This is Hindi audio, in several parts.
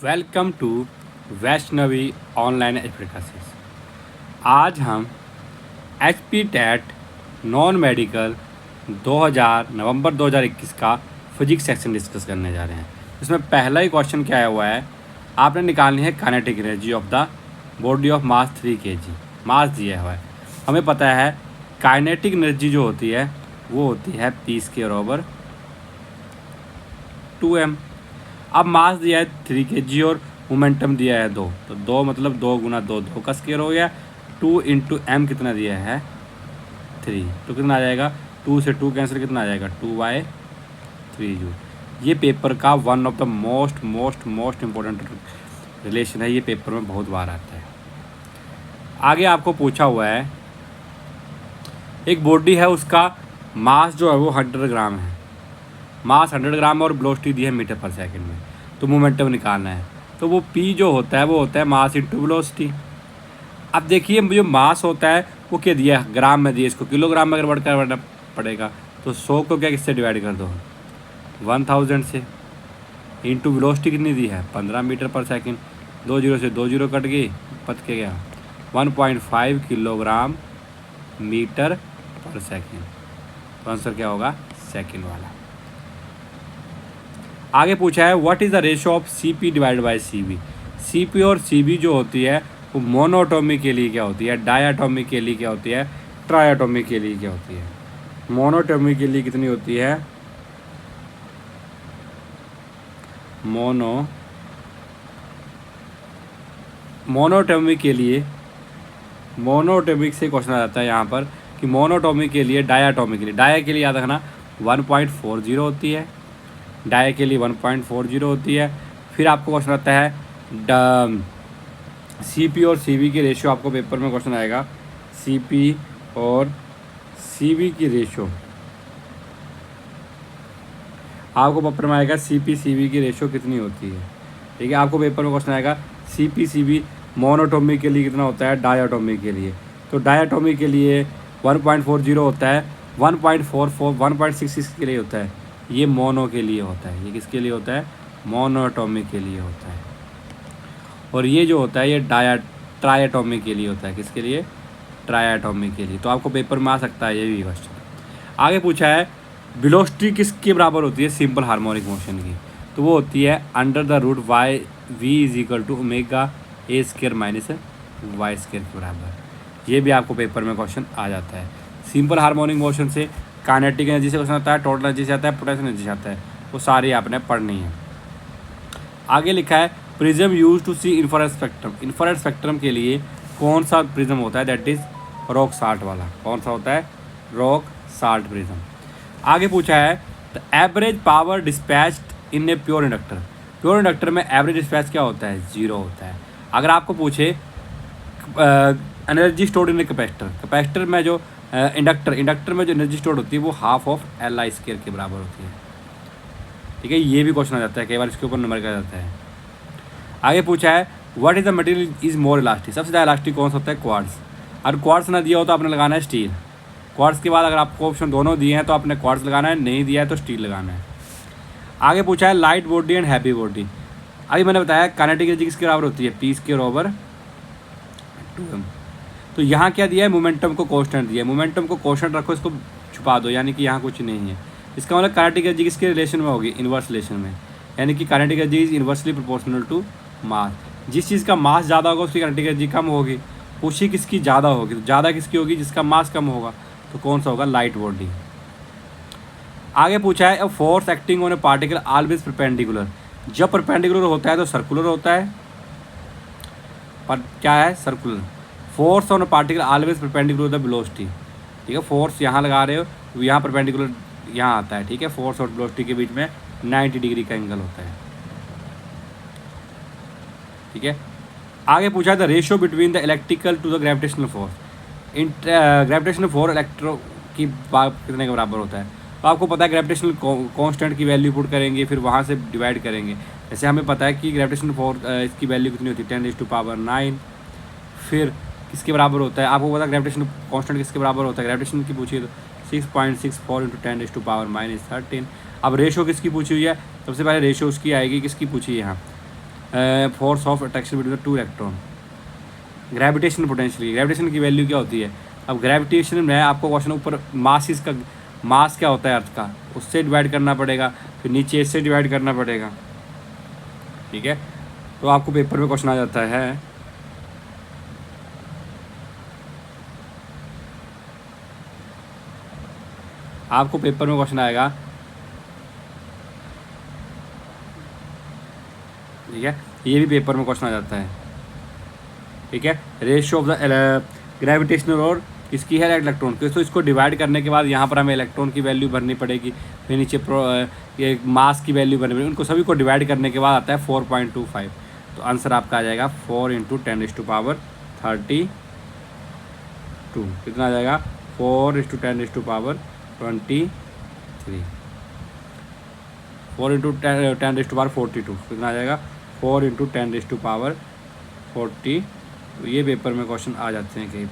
Welcome to Vaishnavi online education classes. आज हम H P TET non medical 2000 नवंबर 2021 का फिजिक्स सेक्शन डिस्कस करने जा रहे हैं। इसमें पहला ही क्वेश्चन क्या आया हुआ है, आपने निकालनी है kinetic energy of the body of mass 3 kg। मास दिया हुआ है, हमें पता है काइनेटिक एनर्जी जो होती है वो होती है P²/2m। अब मास दिया है 3 kg और मोमेंटम दिया है 2, तो 2 मतलब 2 गुना 2 2 का स्क्वायर हो गया। 2 इंटू एम कितना दिया है 3, तो कितना आ जाएगा 2 से 2 कैंसिल, कितना आ जाएगा 2/3 जूल। ये पेपर का one of the most important relation है, ये पेपर में बहुत बार आता है। आगे आपको पूछा हुआ है एक बॉडी है, उसका मास जो है वो 100 ग्राम है, मास 100 ग्राम और वेलोसिटी दी है मीटर पर सेकंड में, तो मोमेंटम निकालना है। तो वो P जो होता है वो होता है मास इंटू वेलोसिटी। अब देखिए जो मास होता है वो क्या दिया है, ग्राम में दिया, इसको किलोग्राम में कन्वर्ट करना पड़ेगा, तो 100 को क्या किससे डिवाइड कर दो 1000 से, इंटू वेलोसिटी कितनी दी है 15 मीटर पर सेकंड, 2 जीरो से 2 जीरो कट गई, पत के गया 1.5 किलोग्राम मीटर पर सेकंड, तो आंसर क्या होगा सेकंड वाला। आगे पूछा है what is the ratio of CP divide by CV। CP और CV जो होती है वो मोनोटॉमी के लिए क्या होती है, डायाटॉमी के लिए क्या होती है, ट्रायाटॉमी के लिए क्या होती है। मोनोटॉमी के लिए कितनी होती है, मोनोटॉमी के लिए, मोनोटॉमिक से क्वेश्चन आ जाता है यहाँ पर कि मोनोटॉमी के लिए, डायाटॉमी के लिए, डाया के लिए याद रखना 1.40 होती है, डाया के लिए 1.40 होती है। फिर आपको क्वेश्चन आता है CP और CV की रेशियो, आपको पेपर में क्वेश्चन आएगा CP और CV की रेशियो, आपको पेपर में आएगा CP CV की रेशियो कितनी होती है, ठीक है। आपको पेपर में क्वेश्चन आएगा CP CV मोनोटॉमी के लिए कितना होता है, डायाटॉमी के लिए, तो डायाटॉमी के लिए 1.40 होता है, 1.44 1.66 के लिए होता है, ये मोनो के लिए होता है, ये किसके लिए होता है मोनोटॉमी के लिए होता है, और ये जो होता है ये ट्रायाटॉमी के लिए होता है, किसके लिए ट्रायाटॉमी के लिए। तो आपको पेपर में आ सकता है ये भी क्वेश्चन। आगे पूछा है वेलोसिटी किसके बराबर होती है सिंपल हार्मोनिक मोशन की, तो वो होती है √v=ω(a² - y² के बराबर। ये भी आपको पेपर में क्वेश्चन आ जाता है। सिंपल हार्मोनिक मोशन से काइनेटिक एनर्जी से क्वेश्चन आता है, टोटल एनर्जी से आता है, पोटेंशियल एनर्जी से आता है, वो सारी आपने पढ़नी है। आगे लिखा है prism use to see infrared spectrum. Infrared spectrum के लिए कौन सा प्रिज्म होता है, दैट इज रॉक साल्ट वाला, कौन सा होता है रॉक साल्ट प्रिज्म। आगे पूछा है the average power dispatched in a pure inductor. Pure inductor में एवरेज डिस्पैच क्या होता है 0 होता है। अगर आपको पूछे energy stored in a capacitor, capacitor में जो इंडक्टर में जो एनर्जी स्टोर होती है वो हाफ ऑफ Li² के बराबर होती है, ठीक है। ये भी क्वेश्चन आ जाता है, कई बार इसके ऊपर नंबर किया जाता है। आगे पूछा है what is the material is more elastic. सबसे ज़्यादा इलास्टिक कौन सा होता है क्वार्ट्ज। अगर क्वार्ट्ज ना दिया हो तो आपने लगाना है स्टील। क्वार्ट्ज के बाद अगर आपको ऑप्शन दोनों दिए हैं तो आपने क्वार्ट्ज लगाना है, नहीं दिया है तो स्टील लगाना है। आगे पूछा है light body and heavy body. अभी मैंने बताया काइनेटिक एनर्जी किसके बराबर होती है P²/2m। तो यहाँ क्या दिया है मोमेंटम को कांस्टेंट दिया है, मोमेंटम को कांस्टेंट रखो, इसको छुपा दो, यानी कि यहाँ कुछ नहीं है। इसका मतलब काइनेटिक एनर्जी किसके रिलेशन में होगी, इन्वर्स रिलेशन में, यानी कि kinetic energy is inversely proportional to mass. जिस चीज़ का मास ज़्यादा होगा उसकी काइनेटिक एनर्जी कम होगी, पूछी किसकी ज़्यादा होगी, तो ज़्यादा किसकी होगी जिसका मास कम होगा, तो कौन सा होगा लाइट बॉडी। आगे पूछा है force acting on A particle always perpendicular. जब परपेंडिकुलर होता है तो सर्कुलर होता है, पर क्या है circular. Force on particle always perpendicular the velocity, ठीक है। फोर्स यहाँ लगा रहे हो तो यहाँ परपेंडिकुलर यहाँ आता है, ठीक है। फोर्स और वेलोसिटी के बीच में 90 डिग्री का एंगल होता है, ठीक है। आगे पूछा है the ratio between the electrical to the gravitational force. Gravitational force electro की कितने के बराबर होता है, तो आपको पता है ग्रेविटेशनल कांस्टेंट की वैल्यू पुट करेंगे, फिर वहाँ से डिवाइड करेंगे। जैसे हमें पता है कि ग्रेविटेशनल फोर्स इसकी वैल्यू कितनी होती है 10⁻⁹। फिर किसके बराबर होता है, आपको पता है ग्रेविटेशनल कांस्टेंट किसके बराबर होता है, ग्रेविटेशन की पूछिए तो 6.64 × 10⁻⁻13। अब रेशो किसकी पूछी हुई है, सबसे पहले रेशो उसकी आएगी, किसकी पूछी है यहाँ force of attraction between two electron. Gravitation potential, gravitation की वैल्यू क्या होती है? अब ग्रेविटेशन में आपको क्वेश्चन ऊपर मास, इसका मास क्या होता है अर्थ का, उससे डिवाइड करना पड़ेगा, फिर नीचे इससे डिवाइड करना पड़ेगा। ठीक है, तो आपको पेपर में क्वेश्चन आ जाता है आपको पेपर में क्वेश्चन आएगा, ठीक है, ये भी पेपर में क्वेश्चन आ जाता है। ठीक है, रेशियो ऑफ द ग्रेविटेशनल और इसकी है इलेक्ट्रॉन की, तो इसको डिवाइड करने के बाद यहाँ पर हमें इलेक्ट्रॉन की वैल्यू भरनी पड़ेगी, फिर नीचे ये मास की वैल्यू भरनी पड़ेगी, उनको सभी को डिवाइड करने के बाद आता है 4.25। तो आंसर आपका आ जाएगा 4 × 10⁻32। कितना आ जाएगा? 4 × 10⁻23। 4 × 10⁻42 कितना आ जाएगा? 4 × 10⁻40। तो ये पेपर में क्वेश्चन आ जाते हैं, कई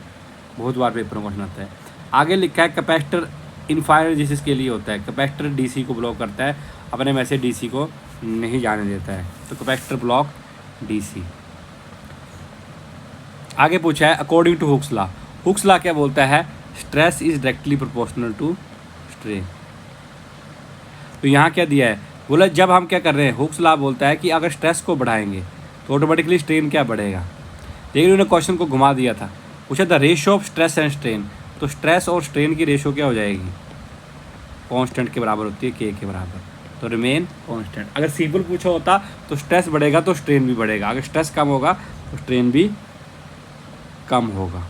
बहुत बार पेपर में क्वेश्चन आता है। आगे लिखा है कैपेसिटर इनफाइनाइट रेजिस्टेंस के लिए होता है। कैपेसिटर डीसी को ब्लॉक करता है, अपने में से डीसी को नहीं जाने देता है, तो कैपेसिटर ब्लॉक डीसी। आगे पूछा है according to Hooke's law. Hooke's law क्या बोलता है? Stress is directly proportional to strain. तो यहाँ क्या दिया है? बोला जब हम क्या कर रहे हैं, हुक्स लॉ बोलता है कि अगर स्ट्रेस को बढ़ाएंगे तो ऑटोमेटिकली स्ट्रेन क्या बढ़ेगा। लेकिन उन्होंने क्वेश्चन को घुमा दिया था, पूछा the ratio of stress and strain. तो स्ट्रेस और स्ट्रेन की रेशियो क्या हो जाएगी? कांस्टेंट के बराबर होती है, के बराबर, तो रिमेन कांस्टेंट। अगर सिंपल पूछा होता तो स्ट्रेस बढ़ेगा तो स्ट्रेन भी बढ़ेगा, अगर स्ट्रेस कम होगा तो स्ट्रेन भी कम होगा।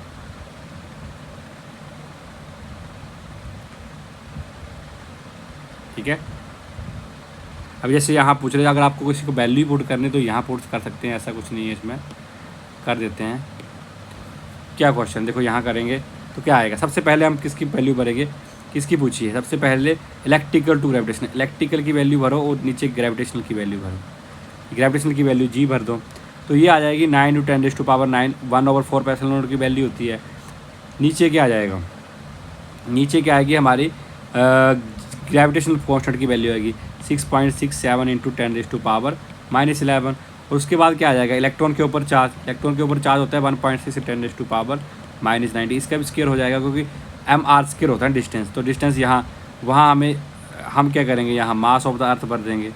ठीक है, अब जैसे यहाँ पूछ रहे हैं, अगर आपको किसी को वैल्यू पुट करनी तो यहाँ पुट कर सकते हैं, ऐसा कुछ नहीं है, इसमें कर देते हैं। क्या क्वेश्चन देखो यहाँ करेंगे तो क्या आएगा? सबसे पहले हम किसकी वैल्यू भरेंगे? किसकी पूछी है? सबसे पहले इलेक्ट्रिकल टू ग्रेविटेशनल, इलेक्ट्रिकल की वैल्यू भरो और नीचे ग्रेविटेशनल की वैल्यू भरो। ग्रेविटेशनल की वैल्यू जी भर दो, तो ये आ जाएगी 9 × 10⁻9, 1/4 एप्सिलॉन की वैल्यू होती है। नीचे क्या आ जाएगा? नीचे क्या आएगी हमारी ग्रेविटेशनल कांस्टेंट की वैल्यू आएगी 6.67 × 10⁻11। और उसके बाद क्या आ जाएगा? इलेक्ट्रॉन के ऊपर चार्ज, इलेक्ट्रॉन के ऊपर चार्ज होता है 1.6 × 10⁻90। इसका भी स्केयर हो जाएगा, क्योंकि mr स्केयर होता है डिस्टेंस, तो डिस्टेंस यहाँ वहाँ हम क्या करेंगे, यहाँ मास ऑफ द अर्थ भर देंगे,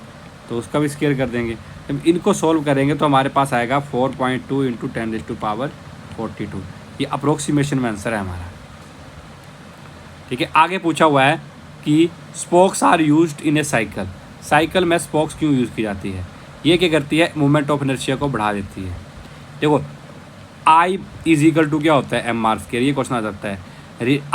तो उसका भी स्केयर कर देंगे। जब इनको सॉल्व करेंगे तो हमारे पास आएगा 4.2 × 10⁻42। ये अप्रोक्सीमेशन में आंसर है हमारा। ठीक है, आगे पूछा हुआ है कि spokes are used in a cycle. Cycle में स्पोक्स क्यों यूज़ की जाती है? ये क्या करती है? मोमेंट ऑफ इनर्शिया को बढ़ा देती है। देखो I = क्या होता है? mr square. ये क्वेश्चन आ सकता है,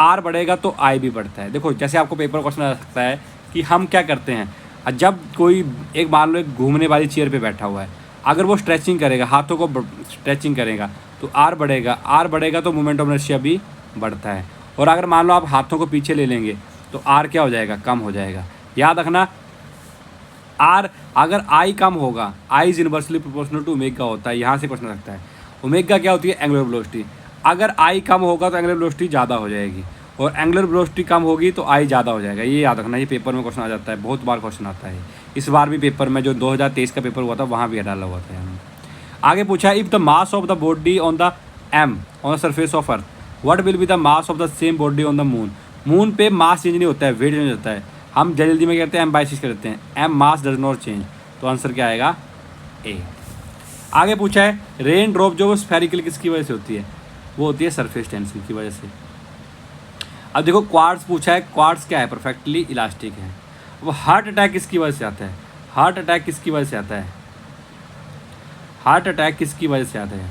R बढ़ेगा तो I भी बढ़ता है। देखो जैसे आपको पेपर क्वेश्चन आ सकता है कि हम क्या करते हैं, जब कोई एक मान लो एक घूमने वाली चेयर पे बैठा हुआ है, अगर वो स्ट्रेचिंग करेगा, हाथों को स्ट्रेचिंग करेगा तो R बढ़ेगा तो मोमेंट ऑफ इनर्शिया भी बढ़ता है। और अगर मान लो आप हाथों को पीछे ले लेंगे तो R क्या हो जाएगा? कम हो जाएगा। याद रखना, R अगर I कम होगा, I is inversely proportional to omega होता है। यहाँ से क्वेश्चन लगता है ओमेगा क्या होती है? Angular velocity. अगर I कम होगा तो एंगुलर वेलोसिटी ज़्यादा हो जाएगी, और एंगुलर वेलोसिटी कम होगी तो I ज़्यादा हो जाएगा। ये याद रखना, ये पेपर में क्वेश्चन आ जाता है, बहुत बार क्वेश्चन आता है। इस बार भी पेपर में जो 2023 का पेपर हुआ था वहाँ भी डाला हुआ था यहाँ। आगे पूछा है if the mass of the body on the on the surface of earth what will be the mass of the same body on the moon. Moon पे मास चेंज नहीं होता है, वेट चेंज होता है। हम जल्दी में कहते हैं m/6 करते हैं, m mass does not change, तो आंसर क्या आएगा? ए। आगे पूछा है रेन ड्रॉप जो स्फेरिकल किसकी वजह से होती है? वो होती है सरफेस टेंशन की वजह से। अब देखो क्वार्ट्ज पूछा है, क्वार्ट्ज क्या है? परफेक्टली इलास्टिक है। वो हार्ट अटैक किसकी वजह से आता है? हार्ट अटैक किसकी वजह से आता है? हार्ट अटैक किसकी वजह से आता है?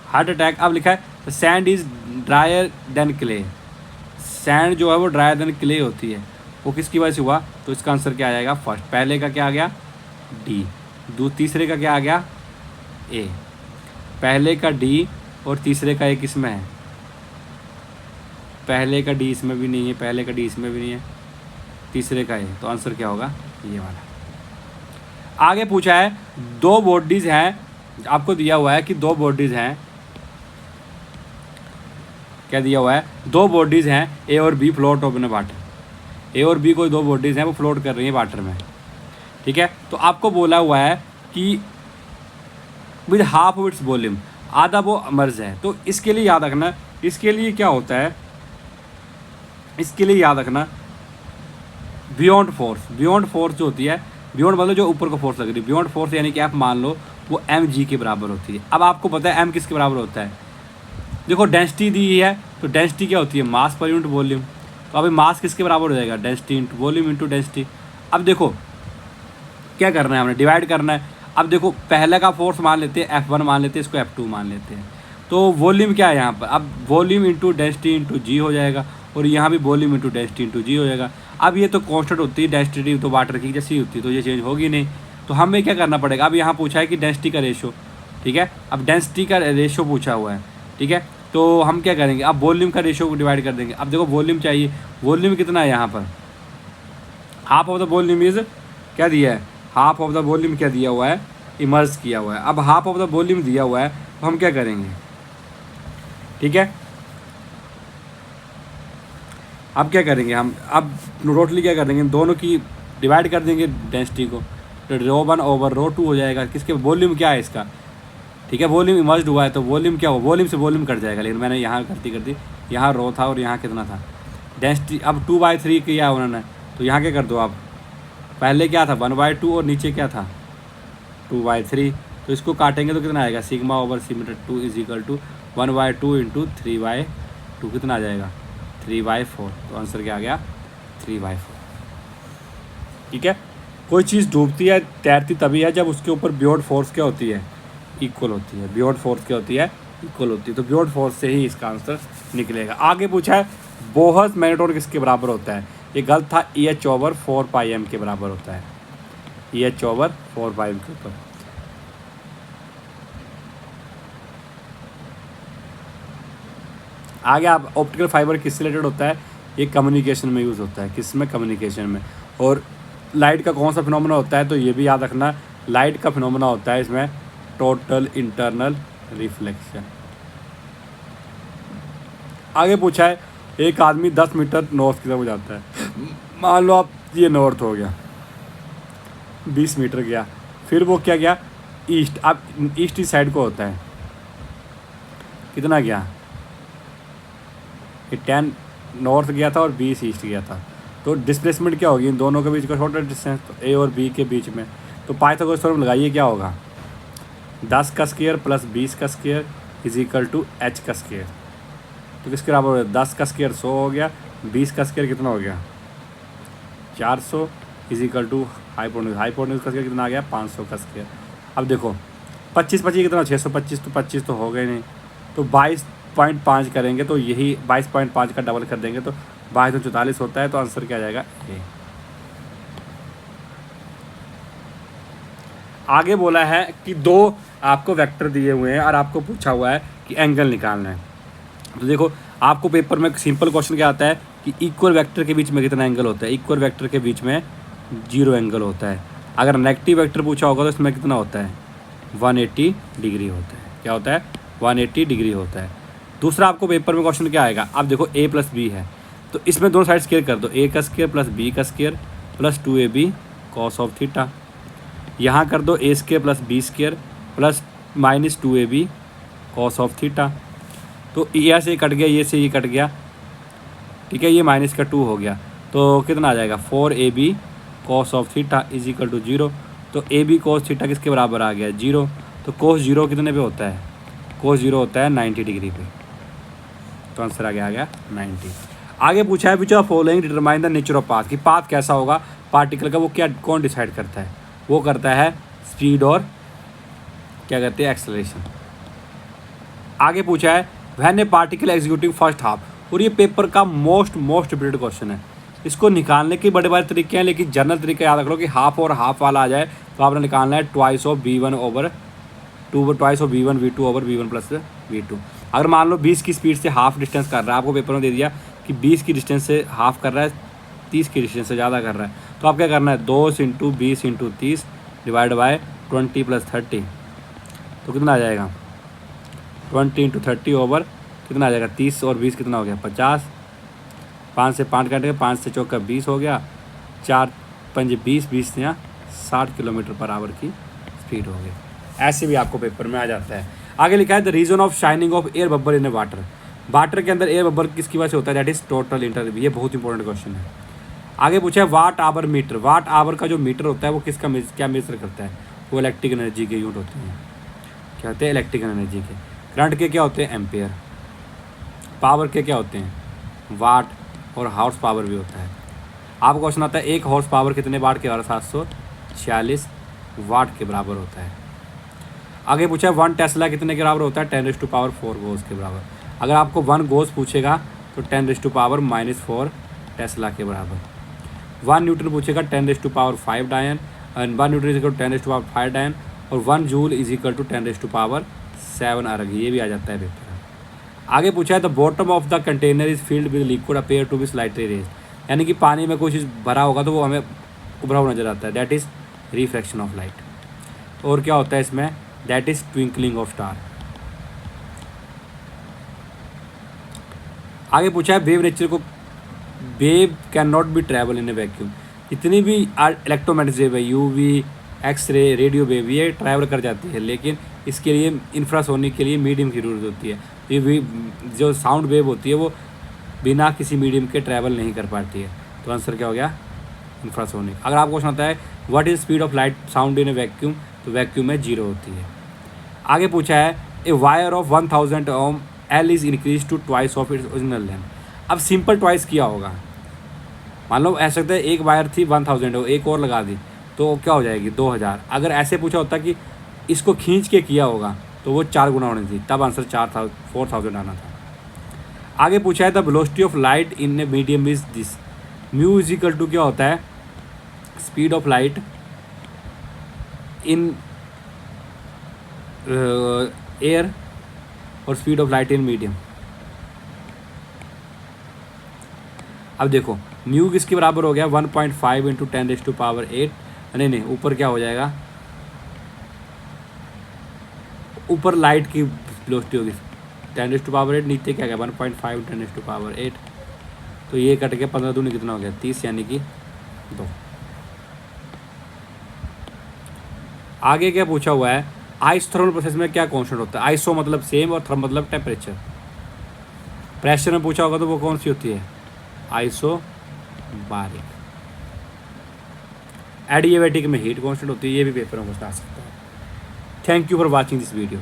हार्ट अटैक अब लिखा है the sand is dryer than clay. Sand जो है वो ड्रायर देन क्ले होती है, वो किसकी वजह से हुआ? तो इसका आंसर क्या आ जाएगा? फर्स्ट, पहले का क्या आ गया? डी। तीसरे का क्या आ गया? ए। पहले का डी और तीसरे का ए किसमें है? पहले का डी इसमें भी नहीं है, पहले का डी इसमें भी नहीं है, तीसरे का ए, तो आंसर क्या होगा? ये वाला। आगे पूछा है दो बॉडीज़ हैं, आपको दिया हुआ है कि दो बॉडीज़ हैं, क्या दिया हुआ है? दो बॉडीज़ हैं ए और बी फ्लोट ऑन वाटर। ए और बी कोई दो बॉडीज़ हैं, वो फ्लोट कर रही हैं वाटर में। ठीक है, तो आपको बोला हुआ है कि with half of its volume, आधा वो मर्ज है। तो इसके लिए याद रखना, इसके लिए क्या होता है, इसके लिए याद रखना बियॉन्ड फोर्स, बियॉन्ड फोर्स जो होती है, बियॉन्ड मतलब जो ऊपर को फोर्स लग रही है, बियॉन्ड फोर्स यानी कि आप मान लो वो एम जी के बराबर होती है। अब आपको पता है एम किसके बराबर होता है, देखो डेंसिटी दी है, तो डेंसिटी क्या होती है, मास पर यूनिट वॉल्यूम। तो अभी मास किसके बराबर हो जाएगा, density into volume into density. अब देखो क्या करना है, हमने डिवाइड करना है। अब देखो पहले का फोर्स मान लेते हैं F1 मान लेते हैं, इसको F2 मान लेते हैं। तो वॉल्यूम क्या है यहाँ पर, अब वॉल्यूम इंटू डेंसिटी इंटू जी हो जाएगा, और यहाँ भी वॉल्यूम इंटू डेंसिटी इंटू जी हो जाएगा। अब ये तो कांस्टेंट होती है, डेंसिटी तो वाटर की जैसी होती है, तो ये चेंज होगी नहीं। तो हमें क्या करना पड़ेगा, अब यहाँ पूछा है कि डेंसिटी का रेशो, ठीक है, अब डेंसिटी का रेशो पूछा हुआ है, ठीक है। तो हम क्या करेंगे, अब वॉल्यूम का रेशो को डिवाइड कर देंगे। अब देखो वॉल्यूम चाहिए, वॉल्यूम कितना है यहाँ पर, half of the volume is क्या दिया है, हाफ ऑफ द वॉल्यूम क्या दिया हुआ है, इमर्ज किया हुआ है। अब हाफ ऑफ द वॉल्यूम दिया हुआ है, तो हम क्या करेंगे, ठीक है, अब क्या करेंगे हम, अब टोटली क्या कर देंगे, दोनों की डिवाइड कर देंगे डेंसिटी को, तो ρ1 ओवर ρ2 हो जाएगा। किसके वॉल्यूम क्या है इसका, ठीक है, वॉल्यूम इमर्ज हुआ है, तो वॉल्यूम क्या हो, वॉल्यूम से वॉल्यूम कट जाएगा। लेकिन मैंने यहाँ गलती कर दी, यहाँ रो था और यहाँ कितना था डेंसिटी। अब 2/3 किया उन्होंने, तो यहाँ क्या कर दो आप, पहले क्या था 1/2 और नीचे क्या था 2/3। तो इसको काटेंगे तो कितना आएगा, सिग्मा ओवर सीमीटर 2 इज इक्वल टू 1/2 इंटू 3/2 कितना आ जाएगा 3/4। तो आंसर क्या आ गया 3/4। ठीक है, कोई चीज़ डूबती है तैरती तभी है जब उसके ऊपर बियॉन्ड फोर्स क्या होती है, इक्वल होती है। बियॉन्ड फोर्स क्या होती है, इक्वल होती है। तो बियॉन्ड फोर्स से ही इसका आंसर निकलेगा। आगे पूछा है बोहर्स मैग्नेट्रॉन किसके बराबर होता है, ये गलत था, EH ओवर 4πm के बराबर होता है, EH ओवर 4πm के ऊपर। आगे आप ऑप्टिकल फाइबर किससे रिलेटेड होता है, ये कम्युनिकेशन में यूज़ होता है, किस में, कम्युनिकेशन में। और लाइट का कौन सा फिनोमेना होता है, तो ये भी याद रखना, लाइट का फिनोमेना होता है इसमें टोटल इंटरनल रिफ्लेक्शन। आगे पूछा है एक आदमी 10 मीटर नॉर्थ की तरफ जाता है, मान लो आप ये नॉर्थ हो गया, 20 मीटर गया, फिर वो क्या गया ईस्ट। अब ईस्ट इस साइड को होता है, कितना गया, ये 10 नॉर्थ गया था और 20 ईस्ट गया था। तो डिस्प्लेसमेंट क्या होगी इन दोनों के बीच का, शॉर्टर डिस्टेंस, तो ए और बी के बीच में। तो पाइथागोरस थ्योरम लगाइए, क्या होगा 10 का स्क्वायर प्लस 20 का square is equal to h का स्क्वायर। तो किसके बराबर हो गया, 10 का स्क्वायर 100 हो गया, 20 का स्क्वायर कितना हो गया 400 इज इक्वल टू हाइपोटेन्यूज का स्क्वायर कितना आ गया 500 का स्क्वायर। अब देखो 25 कितना 625, तो 25 तो हो गए नहीं, तो 22.5 करेंगे, तो यही 22.5 का डबल कर देंगे तो 2244 होता है। तो आंसर क्या आ जाएगा ए। आगे बोला है कि दो आपको वेक्टर दिए हुए हैं और आपको पूछा हुआ है कि एंगल निकालना है। तो देखो आपको पेपर में सिंपल क्वेश्चन क्या आता है कि इक्वल वेक्टर के बीच में कितना एंगल होता है, इक्वल वेक्टर के बीच में 0 एंगल होता है। अगर नेगेटिव वेक्टर पूछा होगा तो इसमें कितना होता है 180 डिग्री होता है। क्या होता है 180 डिग्री होता है। दूसरा आपको पेपर में क्वेश्चन क्या आएगा, अब देखो a प्लस बी है, तो इसमें दोनों साइड स्क्वायर कर दो, a का स्क्वायर प्लस b का square plus 2ab cos of theta. यहाँ कर दो a square plus b square plus minus 2ab cos of theta. तो ये से कट गया, ये से ये कट गया, ठीक है, ये माइनस का 2 हो गया, तो कितना आ जाएगा 4ab cos of theta is equal to 0। तो ab कॉस थीटा किसके बराबर आ गया 0। तो कॉस 0 कितने पे होता है, कॉस 0 होता है 90 डिग्री पे। तो आंसर आ गया 90। आगे पूछा है which of following determine the nature of path, कि पाथ कैसा होगा पार्टिकल का, वो क्या कौन डिसाइड करता है, वो करता है स्पीड और क्या कहते हैं एक्सेलरेशन। आगे पूछा है when A particle executing first half, और ये पेपर का मोस्ट रिपीटेड क्वेश्चन है। इसको निकालने के बड़े बड़े तरीके हैं, लेकिन जनरल तरीका याद रख लो कि हाफ और हाफ वाला आ जाए तो आपने निकालना है twice of v1 over 2 twice of v1 v2 over v1 plus v2। अगर मान लो 20 की स्पीड से हाफ डिस्टेंस कर रहा है, आपको पेपर में दे दिया कि 20 की डिस्टेंस से हाफ कर रहा है, 30 की डिस्टेंस से ज़्यादा कर रहा है, तो आप क्या करना है 2 into 20 into 30 divide by 20 plus 30। तो कितना आ जाएगा 20 इंटू 30 ओवर कितना आ जाएगा 30 और 20 कितना हो गया 50। 5 से 5 काटेंगे, 5 से 4 20 हो गया, 4 5 20 20 से यहाँ 60 किलोमीटर पर आवर की स्पीड हो गई। ऐसे भी आपको पेपर में आ जाता है। आगे लिखा है the reason of shining of air bubble in water. Water के अंदर एयर बबल किसकी वजह से होता है, दैट इज टोटल इंटर। ये बहुत इंपॉर्टेंट क्वेश्चन है। आगे पूछा है watt hour meter. Watt hour का जो मीटर होता है वो किसका क्या मेजर करता है, वो इलेक्ट्रिक एनर्जी के यूनिट होते हैं, क्या होते हैं, इलेक्ट्रिकल एनर्जी के। करंट के क्या होते हैं, एम्पेयर। पावर के क्या होते हैं, वाट, और हॉर्स पावर भी होता है। आपको क्वेश्चन आता है एक हॉर्स पावर कितने वाट के बराबर, 746 वाट के बराबर होता है। आगे पूछा है 1 टेस्ला कितने के बराबर होता है, 10⁻⁴ गोस के बराबर। अगर आपको 1 गोस पूछेगा तो 10⁻⁻⁴ टेस्ला के बराबर। 1 न्यूटन पूछेगा 10⁵ dyne, and 1 newton is equal to 10⁵ dyne, और 1 जूल इज इक्वल टू 10⁻7 अर्ग। ये भी आ जाता है पेपर। आगे पूछा है the bottom of the container is filled with liquid appear to be slightly raise. यानी कि पानी में कोई चीज़ भरा होगा तो वो हमें उभरा हुआ नजर आता है, that is refraction of light. और क्या होता है इसमें, that is twinkling of star. आगे पूछा है वेव नेचर को, wave can not be travel in a vacuum. जितनी भी इलेक्ट्रोमैग्नेटिक वेव है, यूवी, एक्सरे, रेडियो वेव, ये ट्रैवल कर जाती है, लेकिन इसके लिए इंफ्रासोनिक के लिए मीडियम की जरूरत होती है। ये जो साउंड वेव होती है वो बिना किसी मीडियम के ट्रैवल नहीं कर पाती है। तो आंसर क्या हो गया, इंफ्रासोनिक। अगर आपको क्वेश्चन आता है what is speed of light sound in a vacuum, तो वैक्यूम में 0 होती है। आगे पूछा है a wire of 1000 ohm L is increase to twice of its original length. अब सिंपल ट्वाइस किया होगा, मान लो ऐसा सकता है एक वायर थी 1000 हो, एक और लगा दी तो क्या हो जाएगी 2000। अगर ऐसे पूछा होता कि इसको खींच के किया होगा तो वो 4 गुना होनी थी, तब आंसर 4000 आना था। आगे पूछा है the velocity of light in a medium is this. Mu is equal to क्या होता है, speed of light in air और speed of light in medium. अब देखो म्यू किसके बराबर हो गया, 1.5 इंटू 10⁸ नहीं, ऊपर क्या हो जाएगा, ऊपर लाइट की वेलोसिटी होगी 10⁸, नीचे क्या गया 1.5 10⁸, तो ये कट के 15 दूनी कितना हो गया 30, यानी कि 2। आगे क्या पूछा हुआ है, आइसोथर्मल प्रोसेस में क्या कांस्टेंट होता है। आइसो मतलब सेम और थर्म मतलब टेम्परेचर। प्रेशर में पूछा होगा तो वो कौन सी होती है, आइसोबारिक। एडियाबैटिक में हीट कांस्टेंट होती है, ये भी पेपर में आ सकता है। Thank you for watching this video.